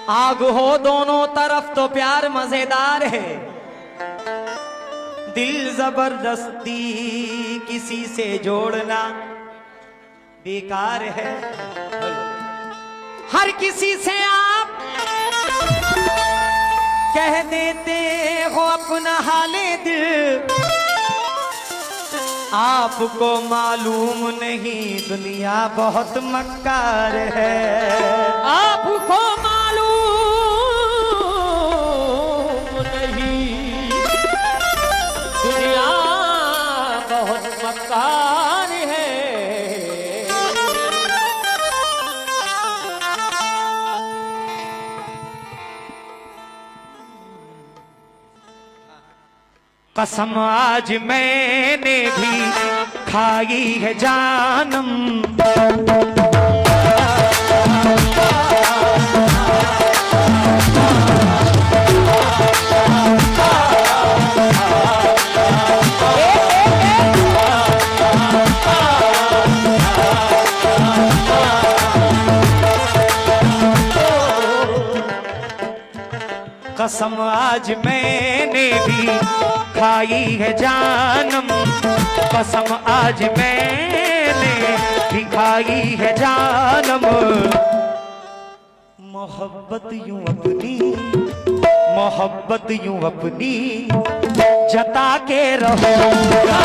आग हो दोनों तरफ तो प्यार मजेदार है, दिल जबरदस्ती किसी से जोड़ना बेकार है। हर किसी से आप कह देते हो अपना हाले दिल, आपको मालूम नहीं दुनिया बहुत मक्कार है। आपको मालूम नहीं दुनिया बहुत मक्कार है। कसम आज मैंने भी खाई है जानम, कसम आज मैंने भी खाई है जानम, कसम आज मैंने भी खाई है जानम। मोहब्बत यूं अपनी जता के रहूंगा,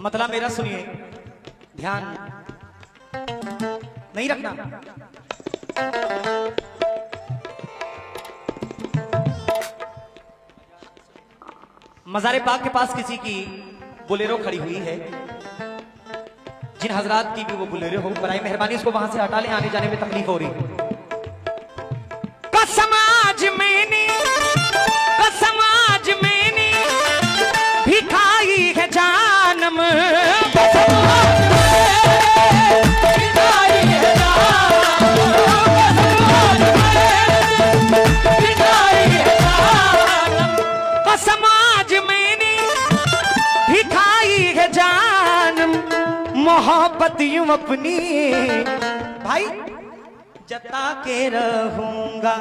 मतलब मेरा सुनिए, ध्यान नहीं रखना। मज़ारे पाक के पास किसी की बोलेरो खड़ी हुई है, जिन हजरात की भी वो बोलेरो हो, बराए मेहरबानी उसको वहां से हटा लें, आने जाने में तकलीफ हो रही। कसम आज मैंने भी खाई है जानम, कसम आज मैंने भी खाई है जानम। मोहब्बत यूं अपनी भाई जता के रहूंगा।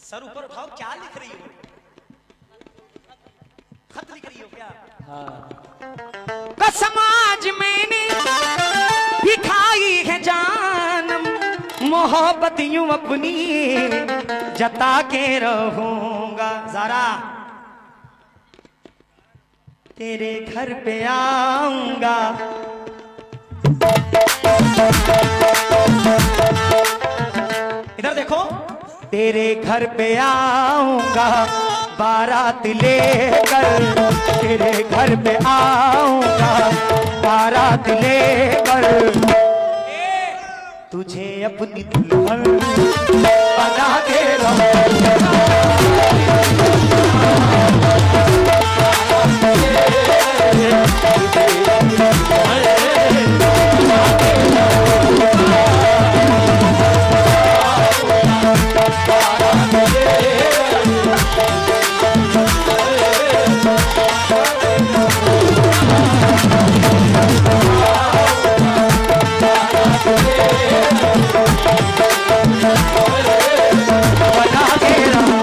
सर ऊपर उठाओ, क्या लिख रही हो? खत लिख रही हो क्या? हाँ। कसम आज मैंने भी खाई है जानम, मोहब्बत यूं अपनी जता के रहूंगा। जरा तेरे घर पे आऊंगा, इधर देखो, तेरे घर पे आऊंगा बारात लेकर, तेरे घर पे आऊंगा बारात लेकर, तुझे अपनी दुल्हन बना के रहूंगा। बना के रहूंगा।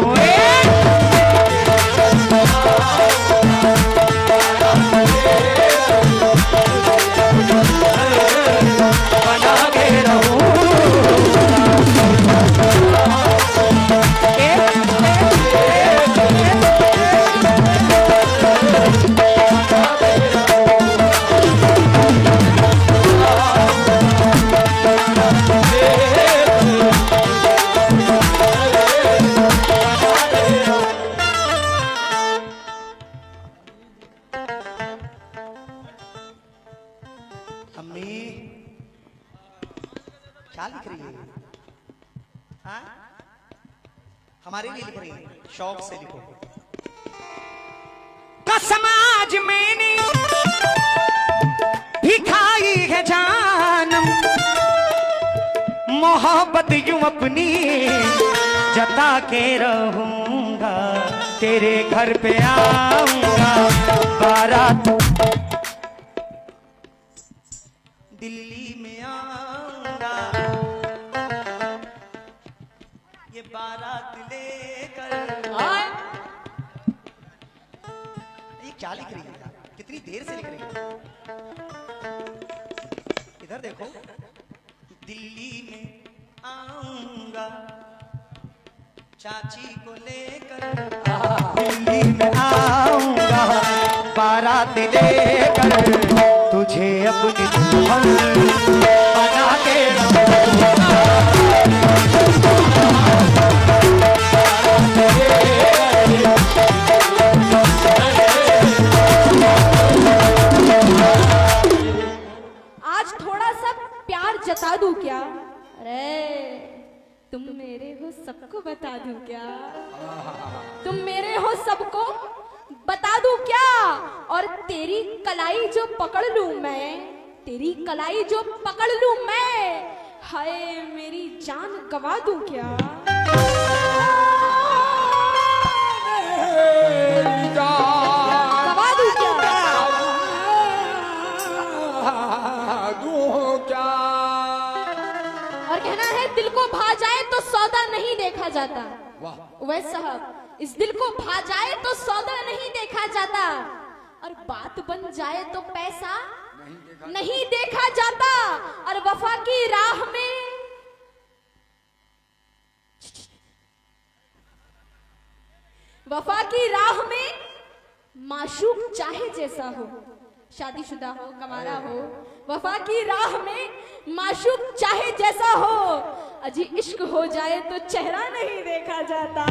हमारे लिए लिख रही है, शौक से लिखो। का समाज मैंने भी खाई है जानम, मोहब्बत यूं अपनी जता के रहूंगा, तेरे घर पे आऊंगा बारात, दिल्ली में आऊंगा ये बारात लेकर। ये क्या लिख रही है, कितनी देर से लिख रही है? इधर देखो, दिल्ली में आऊंगा चाची को लेकर, दिल्ली में आऊंगा बारात लेकर, तुझे अपनी दुल्हन बना के रहूंगा। आज थोड़ा सा प्यार जता दूं क्या? अरे तुम मेरे हो सबको बता दूं क्या? तुम मेरे हो सबको बता दूं क्या? और तेरी कलाई जो पकड़ लूं मैं, तेरी कलाई जो पकड़ लूं मैं, हाय मेरी जान गवा दूं क्या? गवा दूं क्या? और कहना है दिल को भा जाए तो सौदा नहीं देखा जाता। वह साहब, इस दिल को भा जाए तो सौदा नहीं देखा जाता, और बात बन जाए तो पैसा नहीं देखा जाता, और वफा की राह में वफा की राह में माशूक चाहे जैसा हो, शादीशुदा हो कमारा हो, वफा की राह में माशूक चाहे जैसा हो, अजी इश्क हो जाए तो चेहरा नहीं देखा जाता।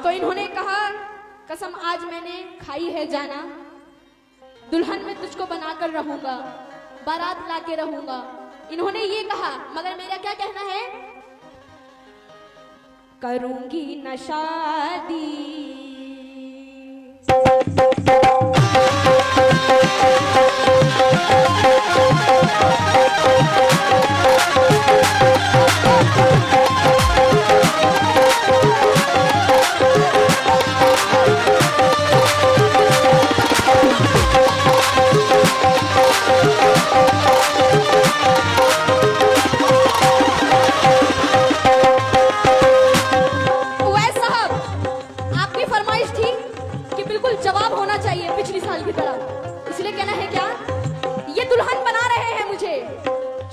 तो इन्होंने कहा कसम आज मैंने खाई है जाना, दुल्हन में तुझको बनाकर रहूंगा, बारात लाके रहूंगा। इन्होंने ये कहा, मगर मेरा क्या कहना है? करूंगी न शादी,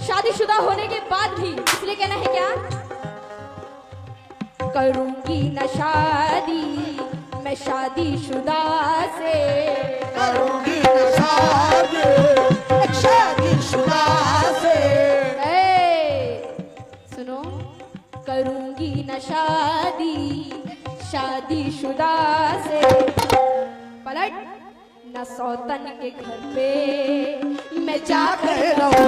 शादीशुदा होने के बाद भी, इसलिए कहना है क्या? करूंगी न शादी मैं शादीशुदा से, करूंगी न शादी एक शादीशुदा से। सुनो, करूंगी न शादी शादीशुदा से, पलट न सौतन के घर पे मैं जाकर रहूं,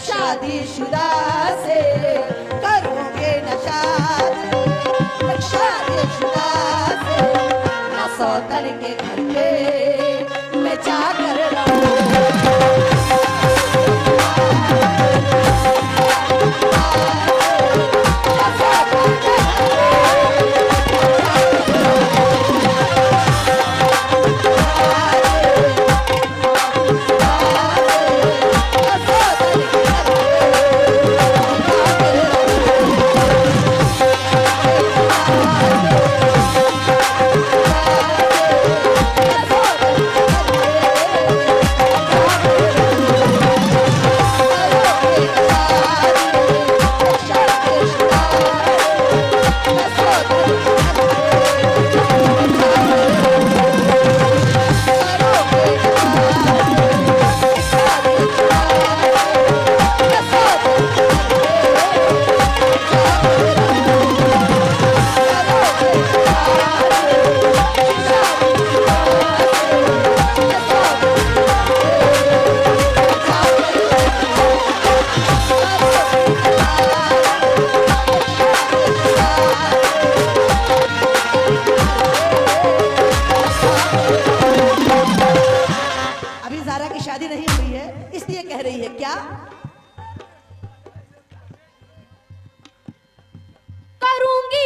शादीशुदा से करोगे न शादी, शादीशुदा से न सौतन के घर पे मैं जाकर रहूं।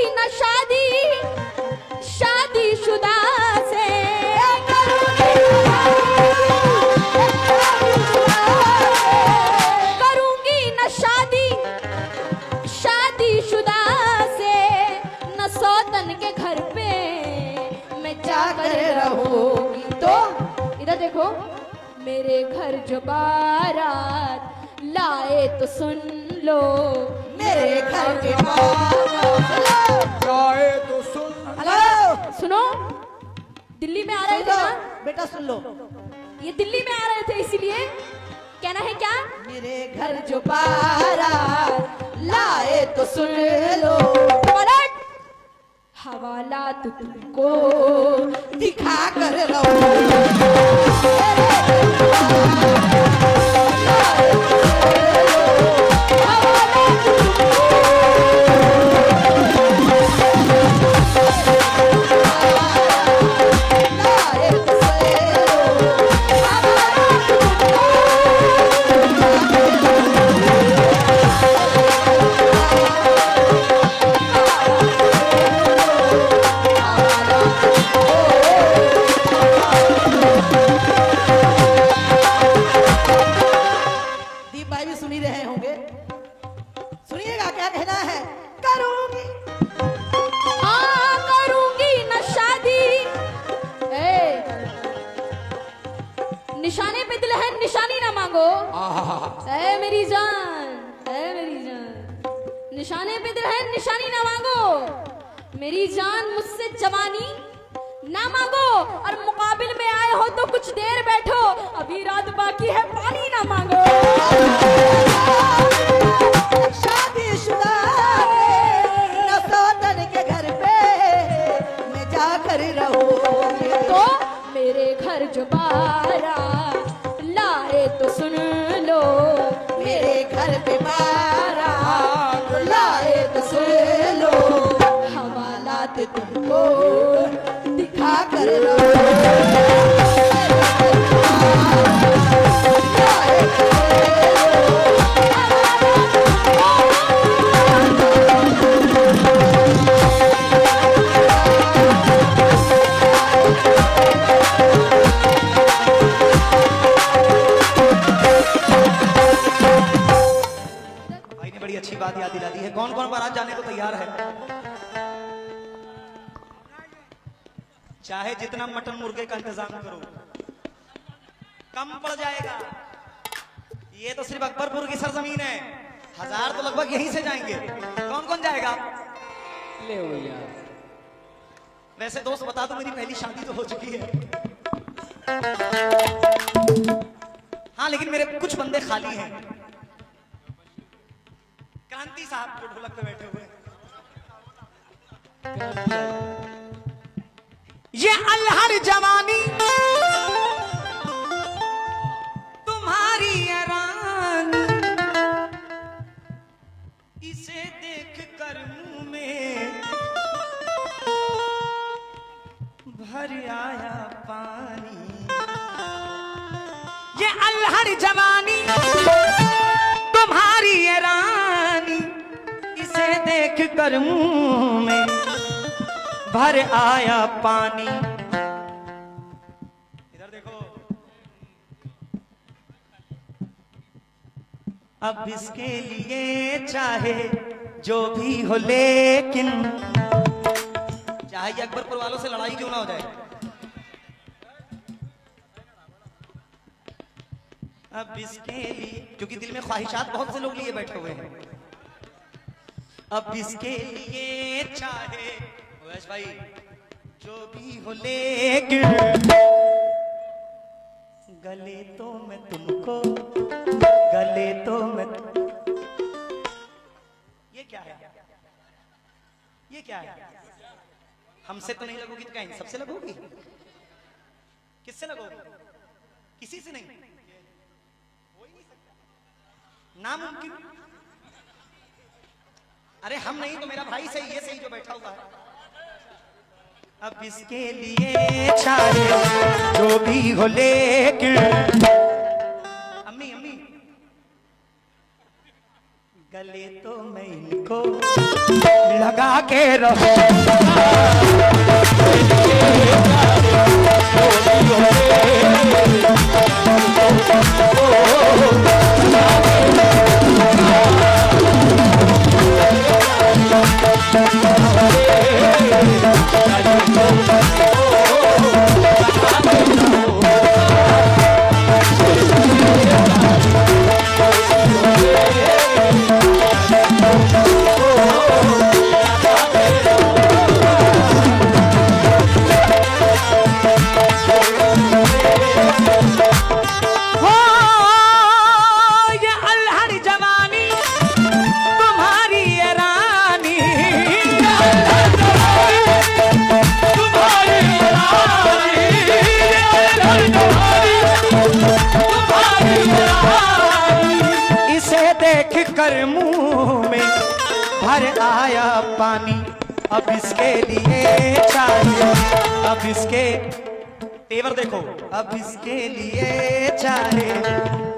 न शादी शादीशुदा से, करूंगी न शादी शादीशुदा से, न सौतन के घर पे मैं जाकर रहूंगी। तो इधर देखो, मेरे घर जो बारात लाए तो सुन लो, मेरे घर के बारात जाए तो सुन। हेलो सुनो, दिल्ली में आ रहे थे सुन लो, ना, बेटा सुन लो, ये दिल्ली में आ रहे थे, इसीलिए कहना है क्या, मेरे घर जो बारात लाए तो सुन लो, पलट हवाला तो तुमको दिखा कर रहो। दीप भाई भी सुन ही रहे होंगे, सुनिएगा क्या कहना है। करूंगी हाँ करूंगी न शादी, निशाने पे दिल है निशानी ना मांगो, ऐ मेरी जान, ऐ मेरी जान, निशाने पे दिल है निशानी ना मांगो, मेरी जान मुझसे जवानी ना मांगो, और मुकाबिल में आए हो तो कुछ देर बैठो, अभी रात बाकी है पानी ना मांगो। शादीशुदा न सौतन के घर पे मैं जाकर रहूंगी। तो मेरे घर जो बारात लाए तो सुन लो, मेरे घर पे बारात लाए तो सुन लो, हवालात तुमको दिखा कर भाई ने बड़ी अच्छी बात याद दिला दी है। कौन कौन बारात जाने को तैयार है? चाहे जितना मटन मुर्गे का इंतजाम करो, कम पड़ जाएगा। ये तो सिर्फ अकबरपुर की सरजमीन है, 1000 तो लगभग यहीं से जाएंगे। कौन कौन जाएगा? ले भैया, वैसे दोस्त बता दो, मेरी पहली शादी तो हो चुकी है। हाँ, लेकिन मेरे कुछ बंदे खाली हैं। क्रांति साहब जो ढोलक पे बैठे हुए, ये अल्हड़ जवानी तुम्हारी रानी, इसे देख कर मुंह में भर आया पानी। ये अल्हड़ जवानी तुम्हारी रानी, इसे देख कर मुंह में भर आया पानी। इधर देखो, अब इसके लिए चाहे जो भी हो, लेकिन चाहे ये अकबरपुर वालों से लड़ाई क्यों ना हो जाए, अब इसके लिए, क्योंकि दिल में ख्वाहिशात बहुत से लोग लिए बैठे हुए हैं, अब इसके लिए चाहे वैश भाई जो भी हो, लेकिन गले तो मैं तुमको, गले तो मैं, ये क्या है, ये क्या है? हमसे तो नहीं लगोगी तो कहीं सबसे लगोगी? किससे लगोगी? किसी से नहीं, हो ही नहीं सकता, नामुमकिन। अरे हम नहीं तो मेरा भाई सही, ये सही जो बैठा हुआ है। अब इसके लिए चाहे जो भी हो, लेकिन अम्मी अम्मी गले तो मैं इनको लगा के रहो कर मुंह में भर आया पानी अब इसके लिए चाहिए अब इसके तेवर देखो अब इसके लिए चाहे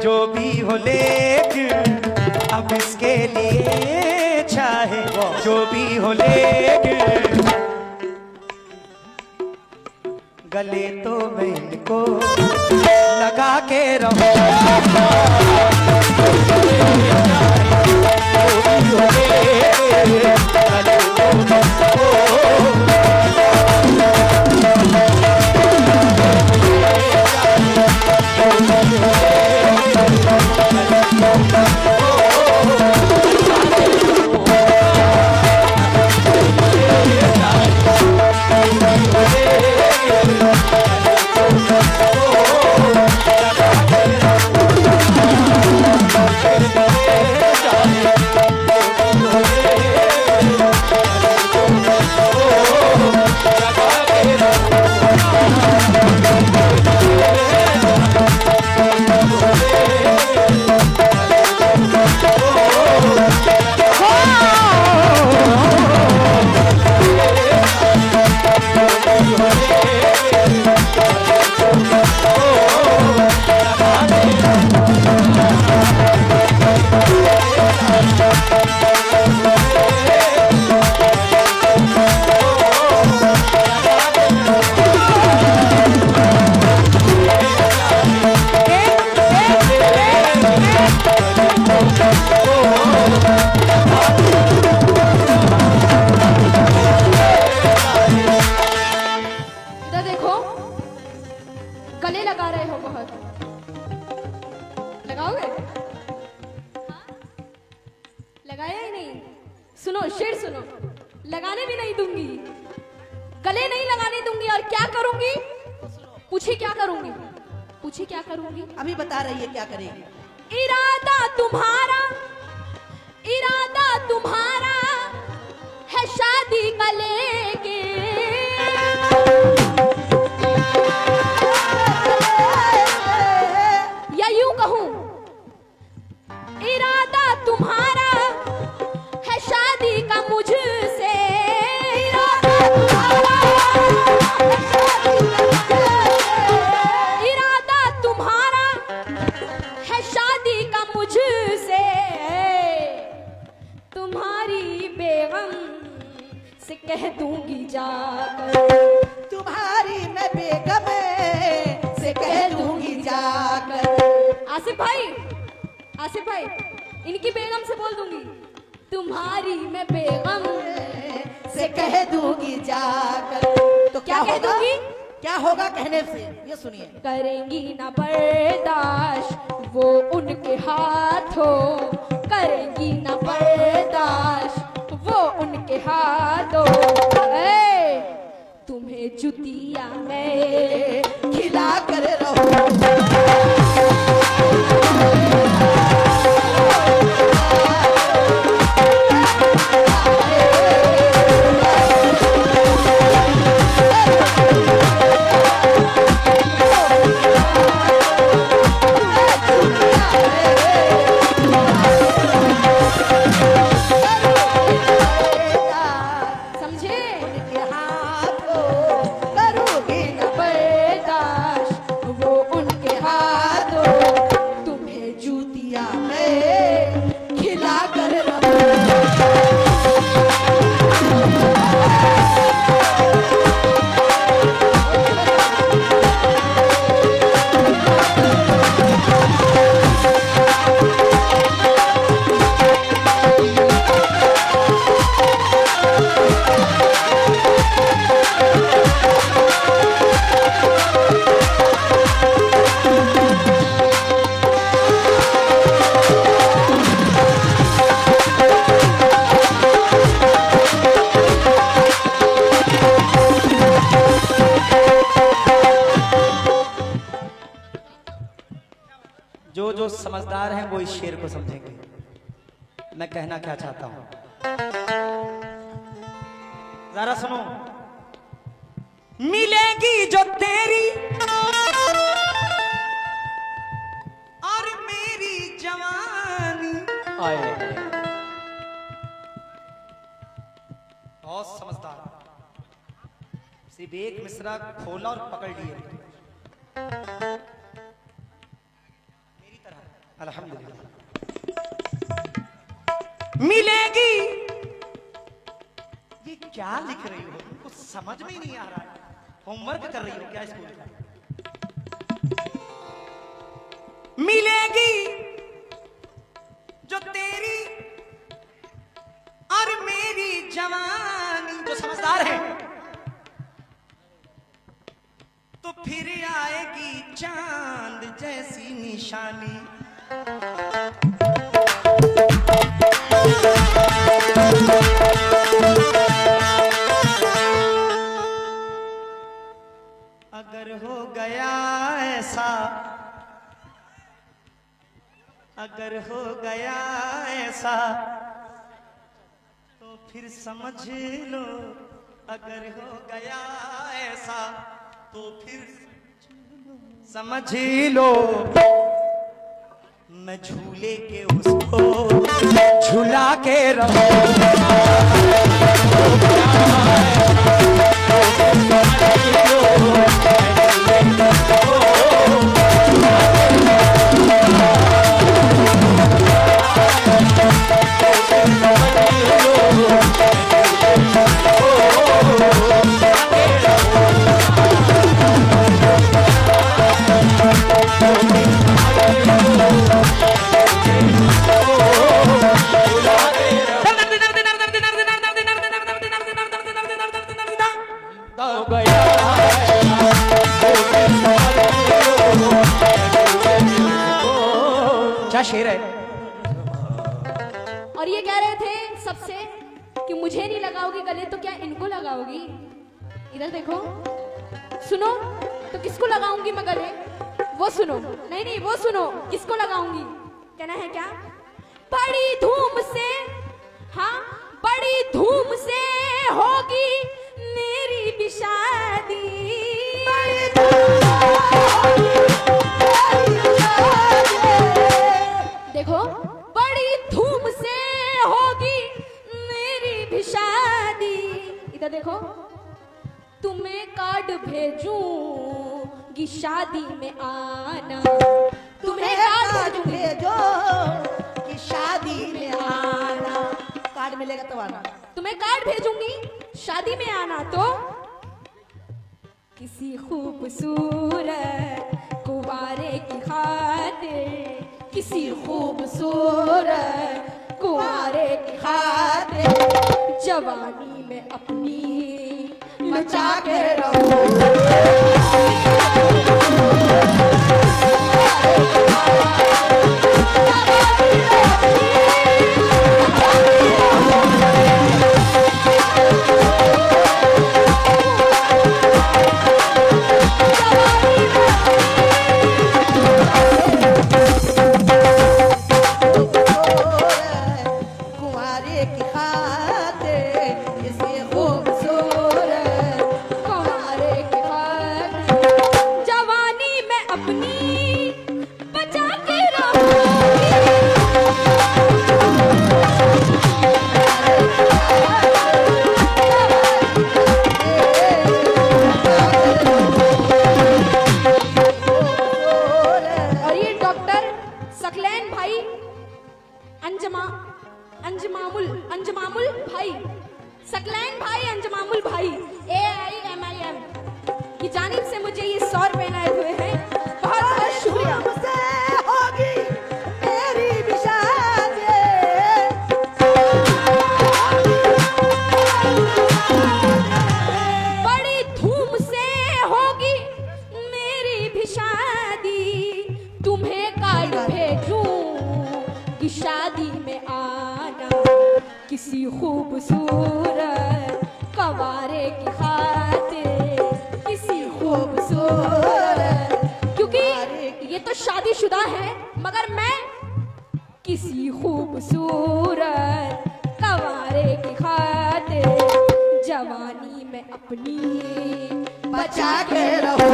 जो भी हो लेकिन अब इसके लिए चाहे जो भी हो लेकिन गले तो मैं इनको लगा के रहूं लगाया ही नहीं। सुनो शेर सुनो, लगाने भी नहीं दूंगी, गले नहीं लगाने दूंगी। और क्या करूंगी? पूछे क्या करूंगी? पूछे क्या करूंगी? अभी बता रही है क्या करेगी। इरादा तुम्हारा है शादी का लेके, या यूं कहूं इरादा तुम्हारा है शादी का मुझसे, इरादा तुम्हारा है शादी का मुझसे, तुम्हारी बेगम से कह दूंगी जाकर, तुम्हारी मैं बेगम से कह दूंगी जाकर। आसिफ भाई इनकी बेगम से बोल दूंगी, तुम्हारी मैं बेगम से कह दूंगी जाकर। तो क्या कह दूंगी? क्या होगा कहने से? ये सुनिए। करेंगी ना बर्दाश्त वो उनके हाथों, करेंगी ना बर्दाश्त वो उनके हाथों, तुम्हें जुतिया मैं खिला कर रहो। वो उनके हाथ समझदार हैं वो इस शेर को समझेंगे मैं कहना क्या चाहता हूं। जरा सुनो। मिलेगी जो तेरी और मेरी जवानी। आए बहुत समझदार। सिर्फ एक मिसरा खोला और पकड़ लिए मेरी तरह। अल्हम्दुलिल्लाह। मिलेगी, ये क्या लिख रही हो? कुछ समझ में ही नहीं आ रहा है। होमवर्क कर रही हो क्या स्कूल का? मिलेगी जो तेरी और मेरी जवानी। जो समझदार है तो फिर आएगी चांद जैसी निशानी। अगर हो गया ऐसा, अगर हो गया ऐसा तो फिर समझ लो। अगर हो गया ऐसा तो फिर समझ लो। मैं झूले के उसको झूला के रहूं। क्या शेर है। और ये कह रहे थे सबसे कि मुझे नहीं लगाओगी गले तो क्या इनको लगाओगी। इधर देखो, सुनो तो किसको लगाऊंगी मैं गले, वो सुनो। नहीं नहीं वो सुनो, किसको लगाऊंगी। कहना है क्या? बड़ी धूम से, हाँ बड़ी धूम से होगी मेरी भी शादी। देखो, बड़ी धूम से होगी मेरी भी शादी। इधर देखो, तुम्हें कार्ड भेजूंगी शादी में आना। तुम्हें कार्ड भेजो कि शादी में आना। कार्ड मिलेगा तो आना। तुम्हें कार्ड भेजूंगी शादी में आना। तो किसी खूबसूरत कुंवारे की खातिर, किसी खूबसूरत कुंवारे की खातिर जवानी में अपनी मचा के रहो। अंजमामुल भाई, सकलैन भाई, अंजमामुल भाई, AIMIM की जानिब से मुझे ये 100 रुपए इनायत हुए हैं। बहुत बहुत शुक्रिया। होगी मेरी भी शादी। बड़ी धूम से होगी मेरी भी शादी। तुम्हें कार्ड भेजूंगी शादी में आना। किसी खूबसूरत कवारे की खातिर, किसी खूबसूरत, क्योंकि ये तो शादीशुदा हैं, मगर मैं किसी खूबसूरत कंवारे की खातिर जवानी में अपनी बचा के रहो।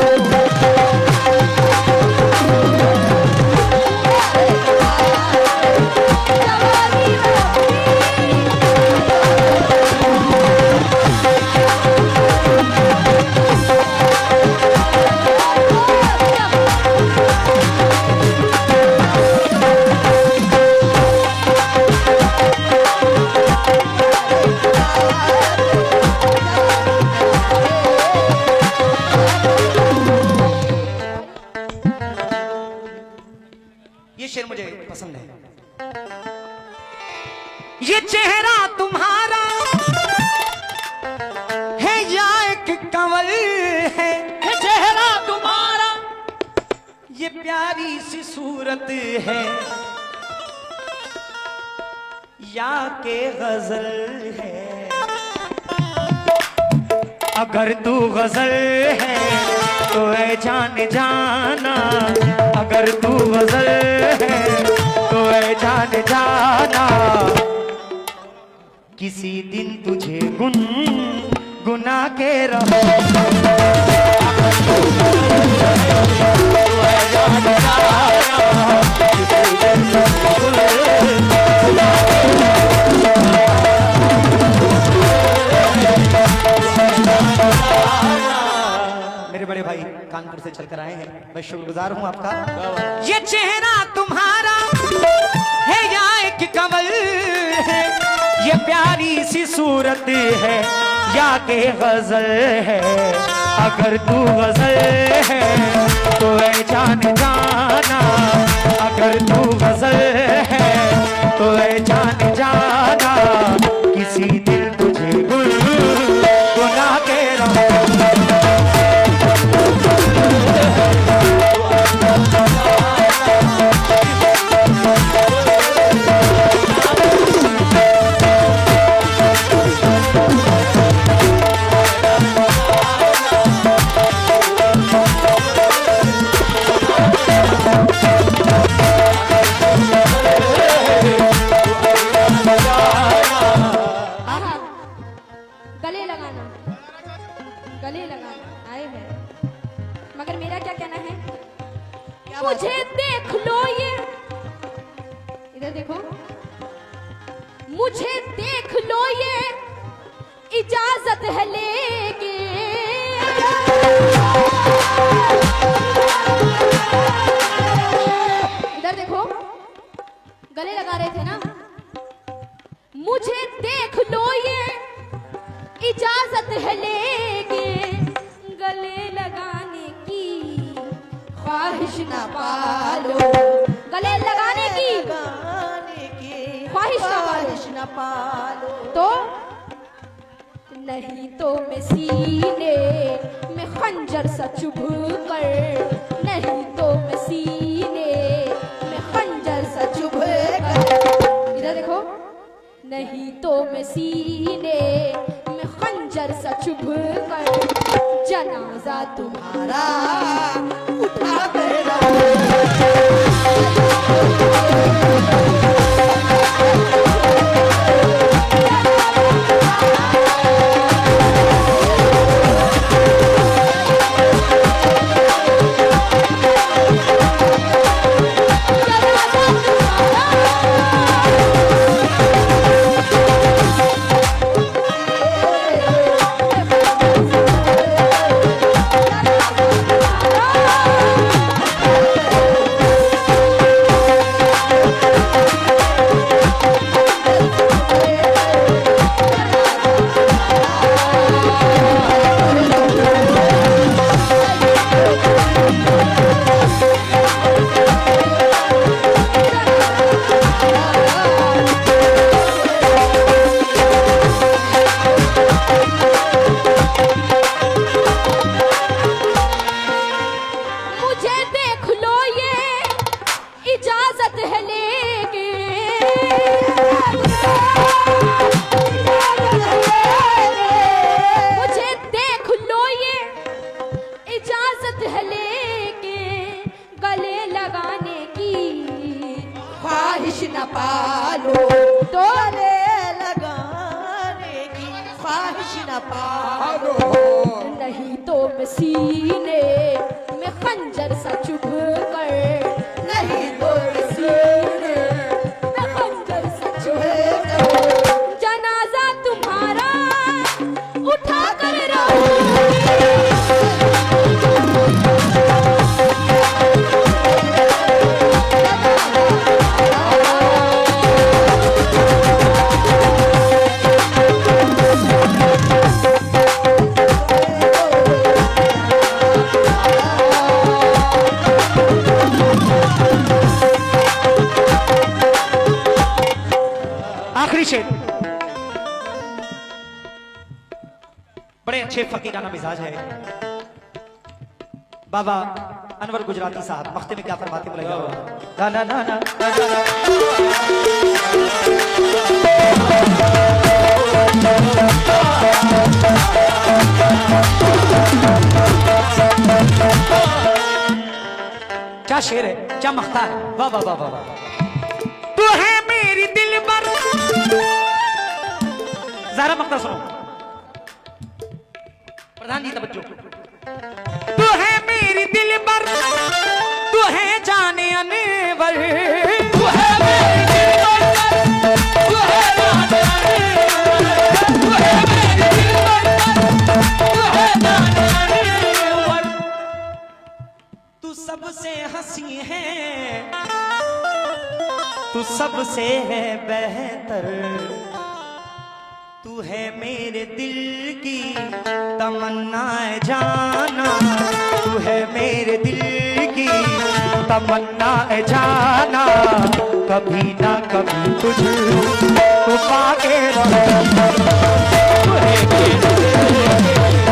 जवानी में ये शेर मुझे पसंद है। ये चेहरा तुम्हारा है या एक कंवल है, ये चेहरा तुम्हारा, ये प्यारी सी सूरत है या के गजल है। अगर तू गजल है तो ऐ जान जाना, अगर तू गजल है तो ऐ जान जाना, किसी दिन तुझे गुना के रहो। मेरे बड़े भाई कानपुर से चलकर आए हैं, मैं शुक्रगुजार हूं आपका। ये चेहरा तुम्हारा है या एक कंवल है, ये प्यारी सी सूरत है या के गजल है। अगर तू गजल है तो ऐ जान जाना, अगर तू गजल है तो ऐ जान जाना, किसी दिल तुझे गुना के रहो। गले लगाना, गले लगाना आए हैं, मगर मेरा क्या कहना है, मुझे देख लो ये, इधर देखो, मुझे देख लो ये इजाजत है लेके, इधर देखो, गले लगा रहे थे ना, मुझे देख लो ये इजाजत है लेके, गले लगाने की ख्वाहिश ना पालो, गले लगाने की ख्वाहिश ना पालो, तो नहीं तो मैं सीने में खंजर सा चुभ कर, नहीं तो मैं सीने में खंजर सा चुभ कर, इधर देखो, नहीं तो मैं सीने में खंजर सा चुभ कर जनाजा तुम्हारा उठा कर वालों डोले लगाने की ख्वाहिश न पालो। नहीं तो मैं सीने में खंजर सा चुभ कर, नहीं तो मैं सीने मैं खंजर सा चुभ कर जनाजा तुम्हारा उठा कर रहूं। आखिरी शेर, बड़े अच्छे फकीराना मिजाज है बाबा अनवर गुजराती साहब। मख्ते में क्या फरमाते बोला ना ना ना ना, क्या शेर है, क्या मख्ता है, वाह वाह वाह वाह वाह। तू है मेरी दिल पर, जरा मख्ता सुनो प्रधान जी तवज्जो। तू है मेरी दिल पर, तू है जाने अनवर, तू है मेरी दिल पर, तू है जाने अनवर, तू है मेरी दिल पर, तू है जाने अनवर। तू सबसे हंसी है, तू सबसे है बेहतर, तू है मेरे दिल की तमन्नाए जाना, तू है मेरे दिल की तमन्नाए जाना। कभी ना कभी तुझको पाके रहूं, तू है मेरे दिल की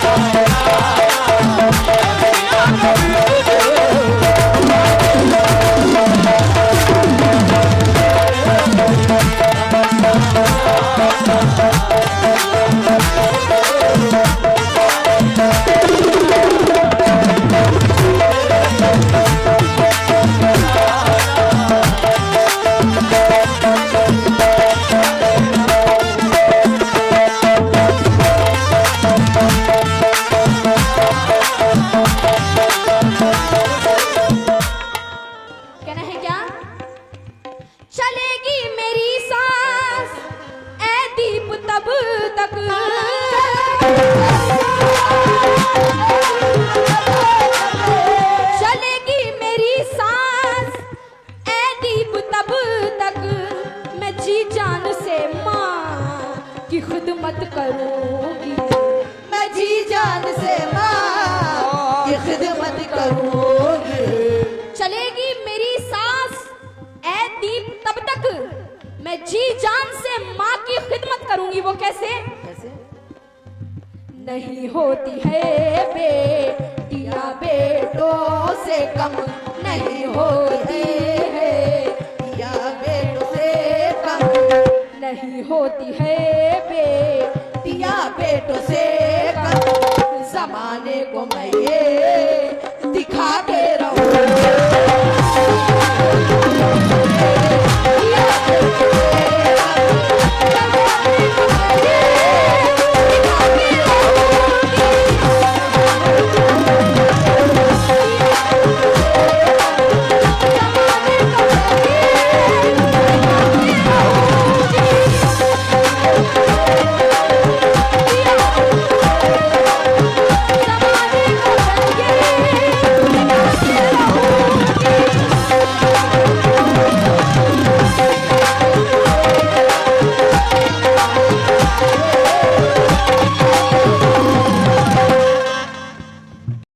तमन्नाए जाना, कभी ना कभी कहना है क्या? चलेगी मेरी सांस ऐ दीप तब तक, चलेगी मेरी सांस ऐ दीप तब तक, मैं जी जान से माँ की खिदमत करूंगी, मैं जी जान से माँ की खिदमत करूंगी। चलेगी मेरी सांस ऐ दीप तब तक, मैं जी जान से माँ की खिदमत करूंगी। वो कैसे? नहीं होती है बेटियां बेटों से कम, नहीं होती है या बेटों से कम, नहीं होती है या बेटों से कम। जमाने को मैं ये दिखा के रहूं।